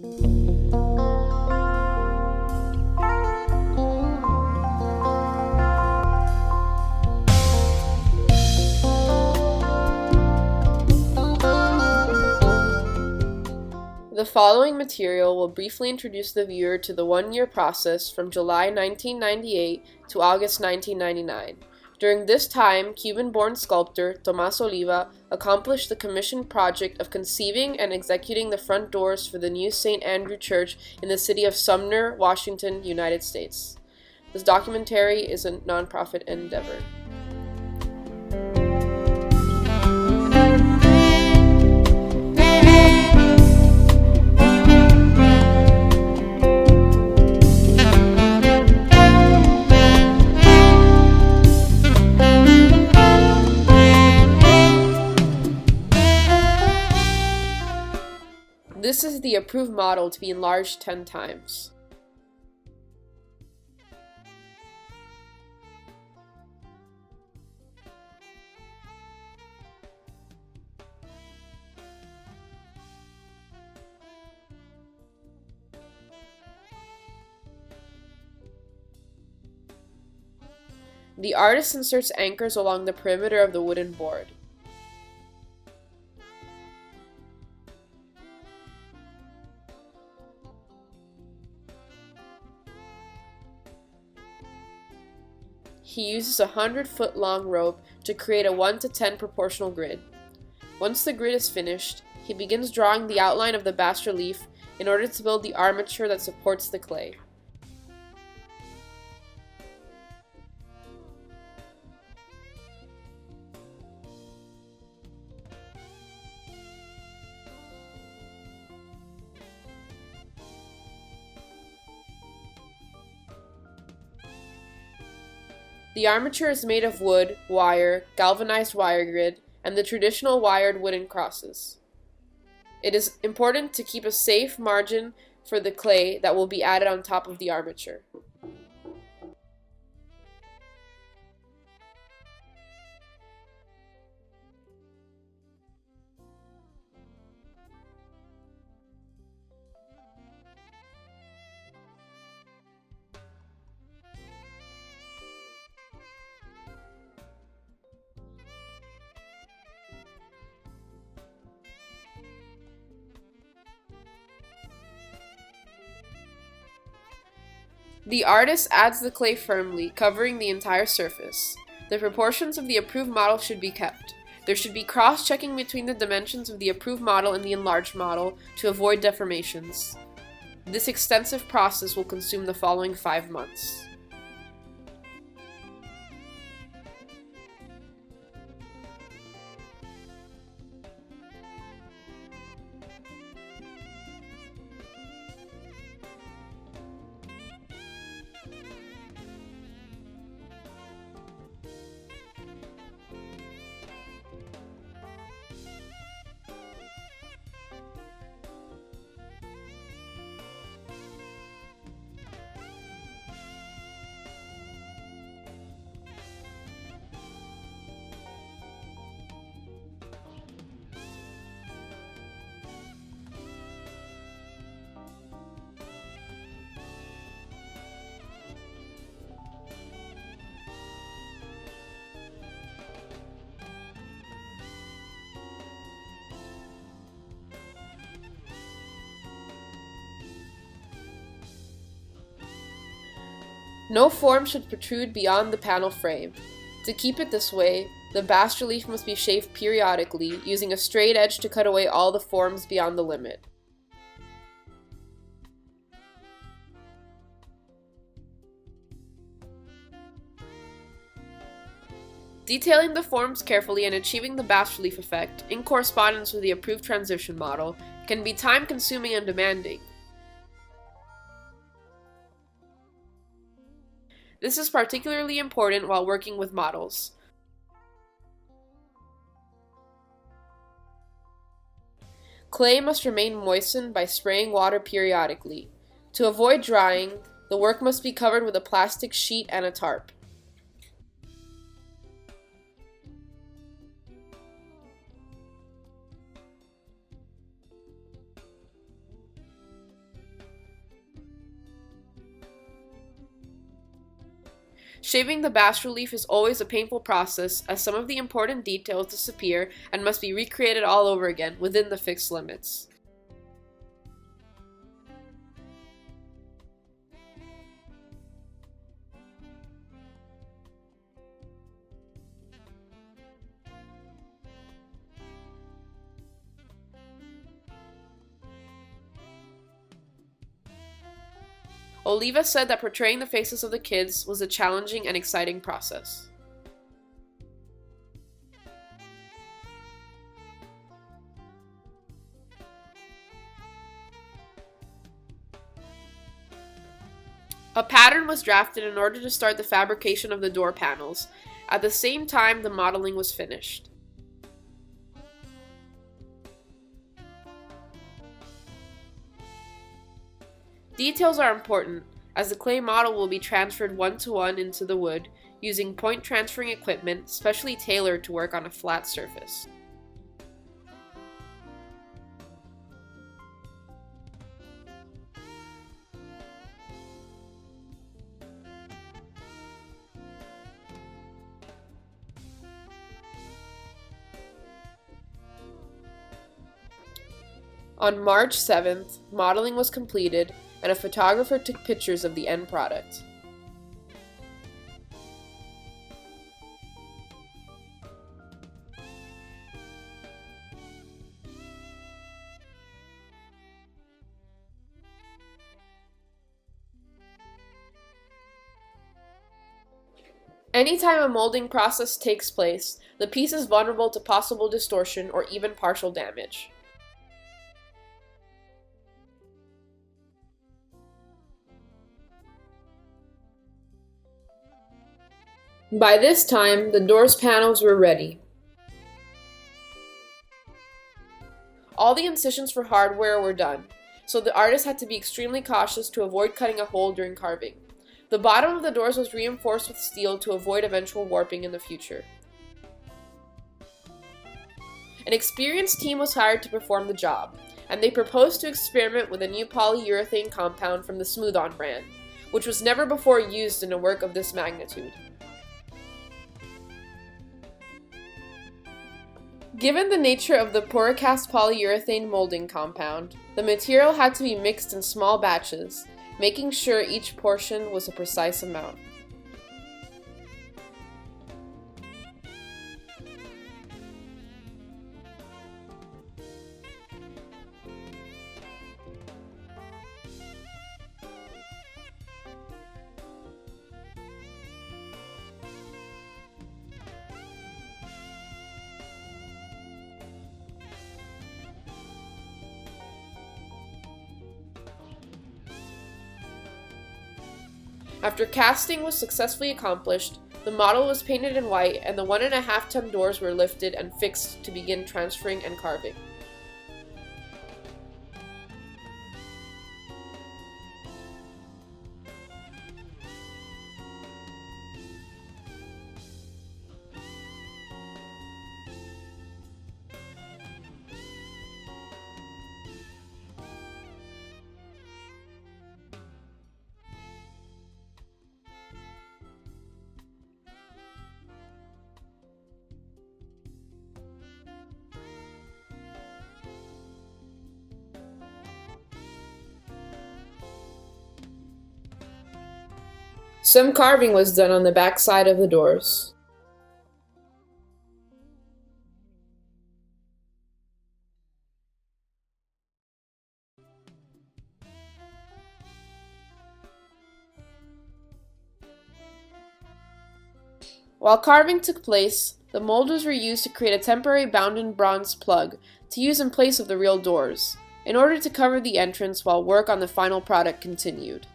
The following material will briefly introduce the viewer to the one-year process from July 1998 to August 1999. During this time, Cuban-born sculptor Tomas Oliva accomplished the commissioned project of conceiving and executing the front doors for the new St. Andrew Church in the city of Sumner, Washington, United States. This documentary is a nonprofit endeavor. This is the approved model to be enlarged 10 times. The artist inserts anchors along the perimeter of the wooden board. He uses a 100-foot long rope to create a 1:10 proportional grid. Once the grid is finished, he begins drawing the outline of the bas-relief in order to build the armature that supports the clay. The armature is made of wood, wire, galvanized wire grid, and the traditional wired wooden crosses. It is important to keep a safe margin for the clay that will be added on top of the armature. The artist adds the clay firmly, covering the entire surface. The proportions of the approved model should be kept. There should be cross-checking between the dimensions of the approved model and the enlarged model to avoid deformations. This extensive process will consume the following 5 months. No form should protrude beyond the panel frame. To keep it this way, the bas-relief must be shaved periodically, using a straight edge to cut away all the forms beyond the limit. Detailing the forms carefully and achieving the bas-relief effect, in correspondence with the approved transition model, can be time-consuming and demanding. This is particularly important while working with models. Clay must remain moistened by spraying water periodically. To avoid drying, the work must be covered with a plastic sheet and a tarp. Shaving the bas-relief is always a painful process, as some of the important details disappear and must be recreated all over again within the fixed limits. Oliva said that portraying the faces of the kids was a challenging and exciting process. A pattern was drafted in order to start the fabrication of the door panels. At the same time, the modeling was finished. Details are important, as the clay model will be transferred one-to-one into the wood using point transferring equipment specially tailored to work on a flat surface. On March 7th, modeling was completed and a photographer took pictures of the end product. Anytime a molding process takes place, the piece is vulnerable to possible distortion or even partial damage. By this time, the door's panels were ready. All the incisions for hardware were done, so the artist had to be extremely cautious to avoid cutting a hole during carving. The bottom of the doors was reinforced with steel to avoid eventual warping in the future. An experienced team was hired to perform the job, and they proposed to experiment with a new polyurethane compound from the Smooth-On brand, which was never before used in a work of this magnitude. Given the nature of the poricast polyurethane molding compound, the material had to be mixed in small batches, making sure each portion was a precise amount. After casting was successfully accomplished, the model was painted in white and the 1.5-ton doors were lifted and fixed to begin transferring and carving. Some carving was done on the back side of the doors. While carving took place, the molders were used to create a temporary bound-in bronze plug to use in place of the real doors, in order to cover the entrance while work on the final product continued.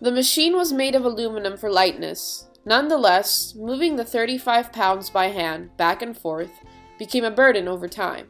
The machine was made of aluminum for lightness. Nonetheless, moving the 35 pounds by hand back and forth became a burden over time.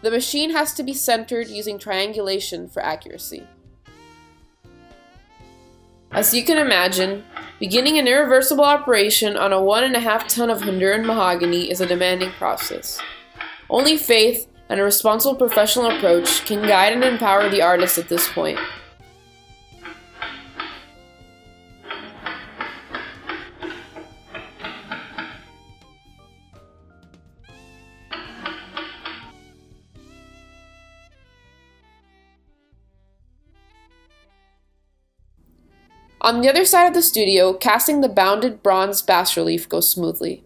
The machine has to be centered using triangulation for accuracy. As you can imagine, Beginning an irreversible operation on a 1.5 ton of Honduran mahogany is a demanding process. Only faith and a responsible professional approach can guide and empower the artist at this point. On the other side of the studio, casting the bounded bronze bas-relief goes smoothly.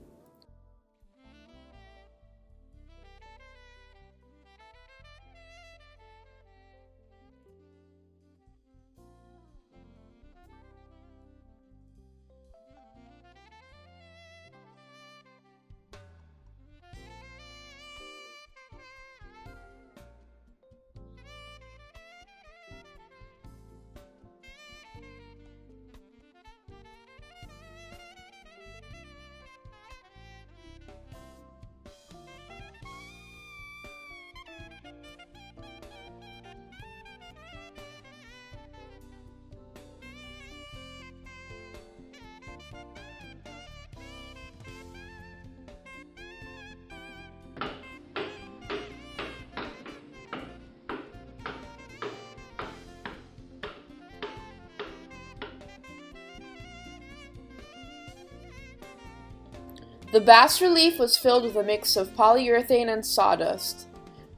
The bas-relief was filled with a mix of polyurethane and sawdust.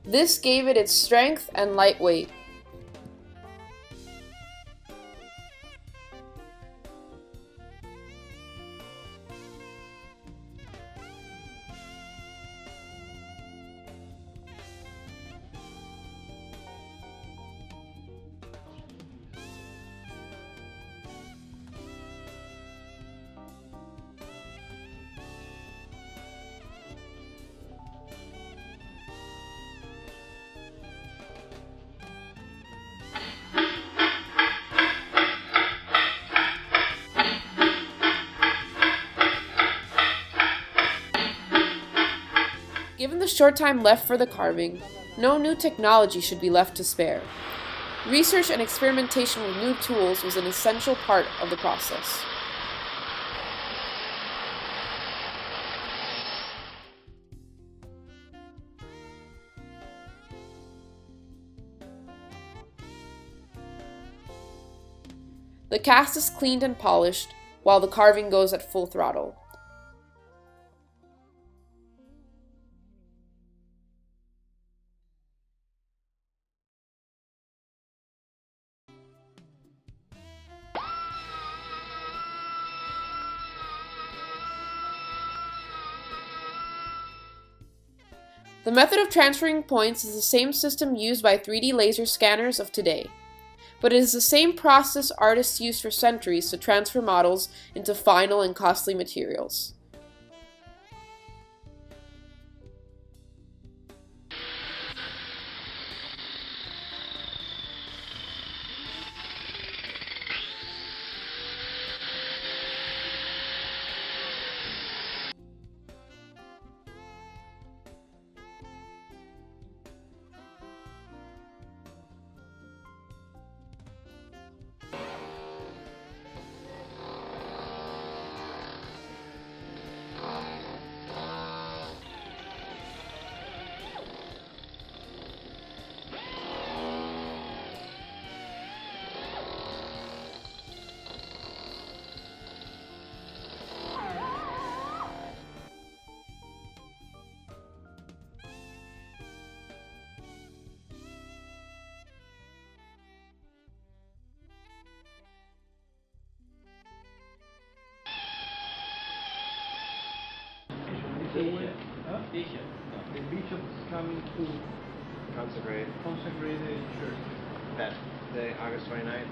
This gave it its strength and lightweight. Given the short time left for the carving, no new technology should be left to spare. Research and experimentation with new tools was an essential part of the process. The cast is cleaned and polished, while the carving goes at full throttle. The method of transferring points is the same system used by 3D laser scanners of today, but it is the same process artists used for centuries to transfer models into final and costly materials. The bishop is coming to consecrate the church. That the August 29th.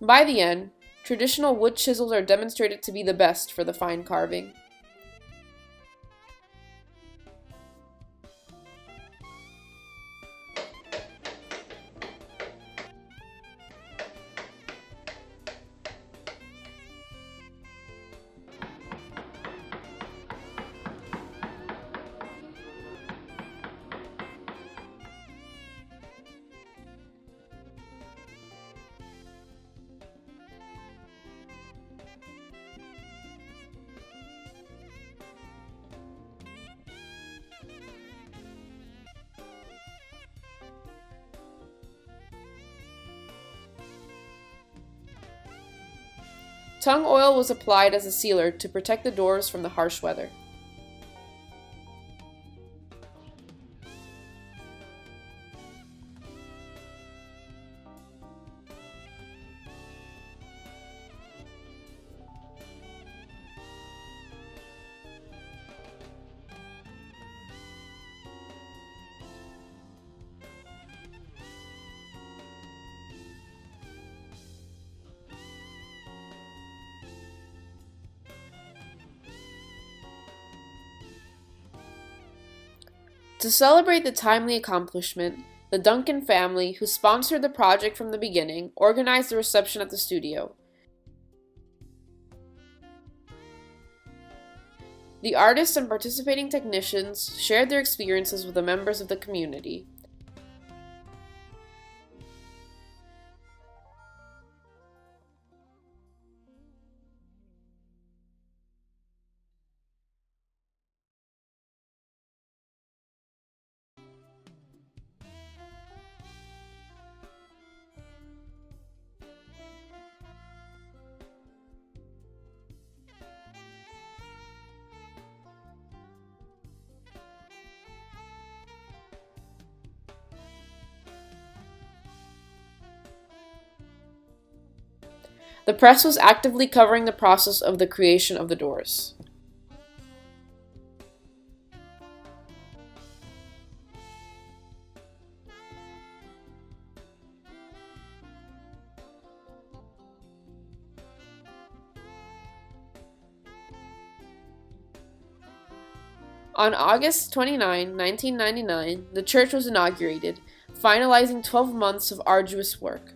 By the end, traditional wood chisels are demonstrated to be the best for the fine carving. Tung oil was applied as a sealer to protect the doors from the harsh weather. To celebrate the timely accomplishment, the Duncan family, who sponsored the project from the beginning, organized the reception at the studio. The artists and participating technicians shared their experiences with the members of the community. The press was actively covering the process of the creation of the doors. On August 29, 1999, the church was inaugurated, finalizing 12 months of arduous work.